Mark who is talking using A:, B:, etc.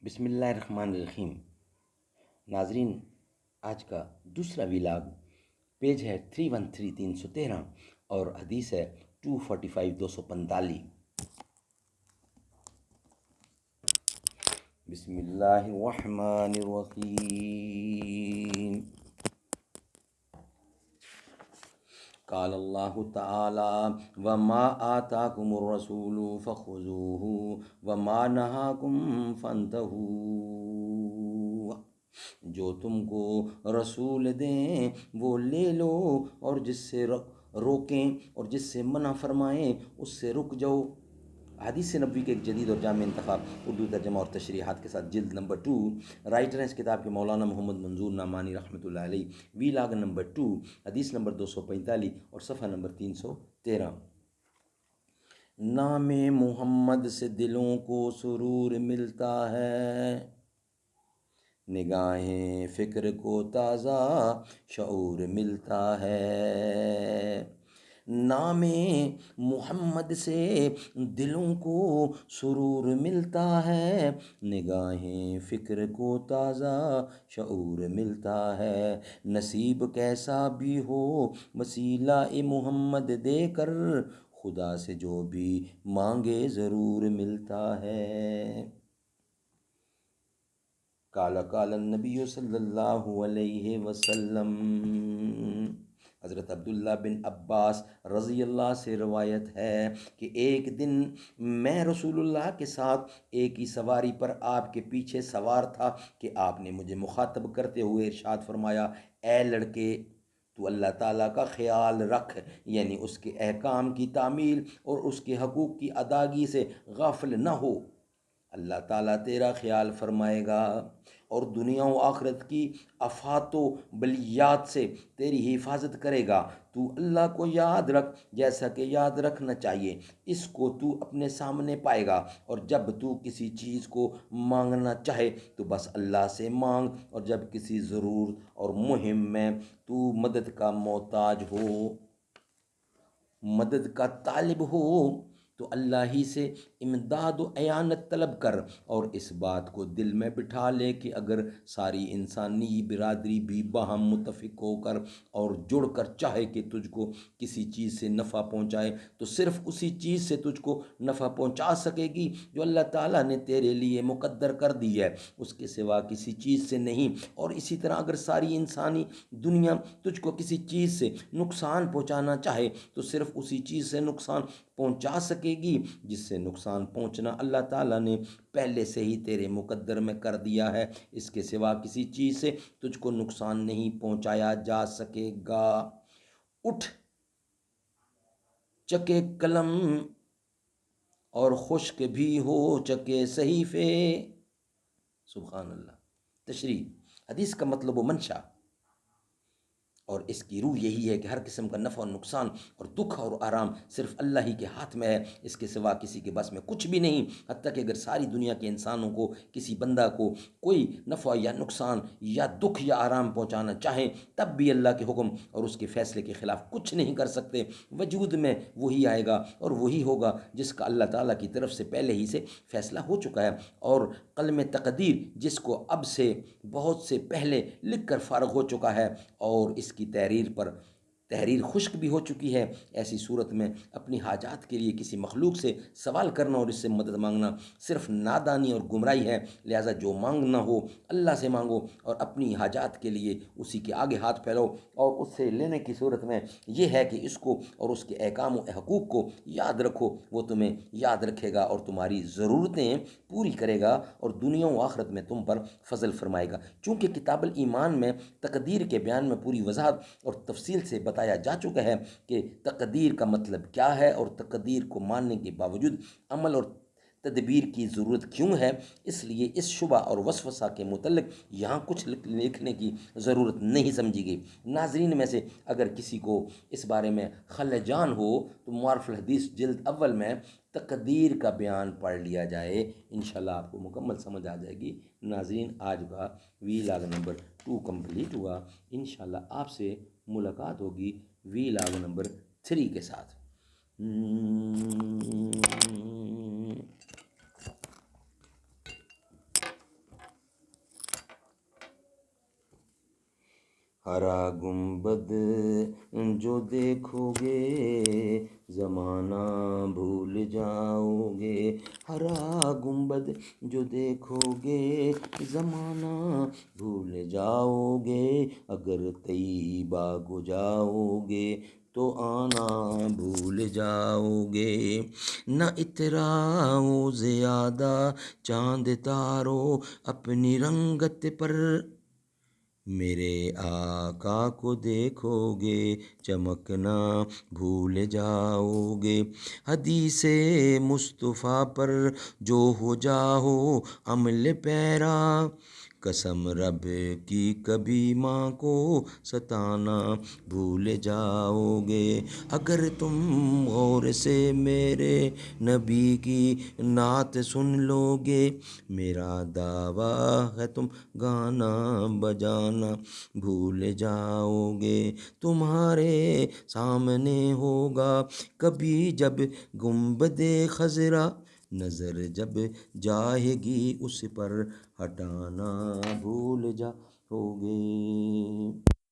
A: بسم اللہ الرحمن الرحیم۔ ناظرین، آج کا دوسرا ویلاگ پیج ہے 313 313 اور حدیث ہے 245 245۔ بسم اللہ الرحمن الرحیم۔ قال اللہ تعالی وما آتاکم الرسول فخذوہ وما نہاکم فانتہوا، جو تم کو رسول دیں وہ لے لو اور جس سے روکیں اور جس سے منع فرمائیں اس سے رک جاؤ۔ حدیث نبوی کے ایک جدید اور جامع انتخاب، اردو ترجمہ اور تشریحات کے ساتھ، جلد نمبر 2۔ رائٹر ہیں اس کتاب کے مولانا محمد منظور نعمانی رحمۃ اللہ علیہ۔ ویلاگ نمبر 2، حدیث نمبر 245 اور صفحہ نمبر 313۔ نام محمد سے دلوں کو سرور ملتا ہے، نگاہیں فکر کو تازہ شعور ملتا ہے۔ نام محمد سے دلوں کو سرور ملتا ہے، نگاہیں فکر کو تازہ شعور ملتا ہے۔ نصیب کیسا بھی ہو وسیلہ محمد دے کر، خدا سے جو بھی مانگے ضرور ملتا ہے۔ قال النبی صلی اللہ علیہ وسلم، حضرت عبداللہ بن عباس رضی اللہ سے روایت ہے کہ ایک دن میں رسول اللہ کے ساتھ ایک ہی سواری پر آپ کے پیچھے سوار تھا کہ آپ نے مجھے مخاطب کرتے ہوئے ارشاد فرمایا، اے لڑکے، تو اللہ تعالیٰ کا خیال رکھ، یعنی اس کے احکام کی تعمیل اور اس کے حقوق کی ادائیگی سے غافل نہ ہو۔ اللہ تعالیٰ تیرا خیال فرمائے گا اور دنیا و آخرت کی آفات و بلیات سے تیری حفاظت کرے گا۔ تو اللہ کو یاد رکھ جیسا کہ یاد رکھنا چاہیے، اس کو تو اپنے سامنے پائے گا، اور جب تو کسی چیز کو مانگنا چاہے تو بس اللہ سے مانگ، اور جب کسی ضرورت اور مہم میں تو مدد کا محتاج ہو، مدد کا طالب ہو، تو اللہ ہی سے امداد و اعانت طلب کر، اور اس بات کو دل میں بٹھا لے کہ اگر ساری انسانی برادری بھی باہم متفق ہو کر اور جڑ کر چاہے کہ تجھ کو کسی چیز سے نفع پہنچائے تو صرف اسی چیز سے تجھ کو نفع پہنچا سکے گی جو اللہ تعالیٰ نے تیرے لیے مقدر کر دی ہے، اس کے سوا کسی چیز سے نہیں۔ اور اسی طرح اگر ساری انسانی دنیا تجھ کو کسی چیز سے نقصان پہنچانا چاہے تو صرف اسی چیز سے نقصان پہنچا سکے گی جس سے نقصان پہنچنا اللہ تعالیٰ نے پہلے سے ہی تیرے مقدر میں کر دیا ہے۔ اس کے سوا کسی چیز سے تجھ کو نقصان نہیں پہنچایا جا سکے گا۔ اٹھ چکے قلم اور خشک بھی ہو چکے صحیفے۔ سبحان اللہ۔ تشریح: حدیث کا مطلب و منشا اور اس کی روح یہی ہے کہ ہر قسم کا نفع اور نقصان اور دکھ اور آرام صرف اللہ ہی کے ہاتھ میں ہے، اس کے سوا کسی کے بس میں کچھ بھی نہیں۔ حتیٰ کہ اگر ساری دنیا کے انسانوں کو کسی بندہ کو کوئی نفع یا نقصان یا دکھ یا آرام پہنچانا چاہیں تب بھی اللہ کے حکم اور اس کے فیصلے کے خلاف کچھ نہیں کر سکتے۔ وجود میں وہی آئے گا اور وہی ہوگا جس کا اللہ تعالیٰ کی طرف سے پہلے ہی سے فیصلہ ہو چکا ہے، اور قلم تقدیر جس کو اب سے بہت سے پہلے لکھ کر فارغ ہو چکا ہے، اور اس کی تحریر خشک بھی ہو چکی ہے۔ ایسی صورت میں اپنی حاجات کے لیے کسی مخلوق سے سوال کرنا اور اس سے مدد مانگنا صرف نادانی اور گمراہی ہے۔ لہٰذا جو مانگنا ہو اللہ سے مانگو اور اپنی حاجات کے لیے اسی کے آگے ہاتھ پھیلاؤ، اور اس سے لینے کی صورت میں یہ ہے کہ اس کو اور اس کے احکام و حقوق کو یاد رکھو، وہ تمہیں یاد رکھے گا اور تمہاری ضرورتیں پوری کرے گا اور دنیا و آخرت میں تم پر فضل فرمائے گا۔ چونکہ کتاب الایمان میں تقدیر کے بیان میں پوری وضاحت اور تفصیل سے بتایا جا چکا ہے کہ تقدیر کا مطلب کیا ہے اور تقدیر کو ماننے کے باوجود عمل اور تدبیر کی ضرورت کیوں ہے، اس لیے اس شبہ اور وسوسہ کے متعلق یہاں کچھ لکھنے کی ضرورت نہیں سمجھی گئی۔ ناظرین میں سے اگر کسی کو اس بارے میں خلجان ہو تو معارف الحدیث جلد اول میں تقدیر کا بیان پڑھ لیا جائے، انشاءاللہ آپ کو مکمل سمجھ آ جائے گی۔ ناظرین، آج کا ویلاگ نمبر 2 کمپلیٹ ہوا۔ انشاءاللہ آپ سے ملاقات ہوگی ویلاگ نمبر 3 کے ساتھ۔ ہرا گنبد جو دیکھو گے زمانہ بھول جاؤ گے، ہرا گنبد جو دیکھو گے زمانہ بھول جاؤ گے، اگر طیبہ کو جاؤ گے تو آنا بھول جاؤ گے، نہ اتراؤ زیادہ چاند تارو اپنی رنگت پر، میرے آقا کو دیکھو گے چمکنا بھول جاؤ گے، حدیث مصطفیٰ پر جو ہو جاؤ عمل پیرا، قسم رب کی کبھی ماں کو ستانا بھول جاؤ گے، اگر تم غور سے میرے نبی کی نعت سن لو گے، میرا دعویٰ ہے تم گانا بجانا بھول جاؤ گے، تمہارے سامنے ہوگا کبھی جب گنبد خضرا، نظر جب جائے گی اس پر ہٹانا بھول جاؤ گے۔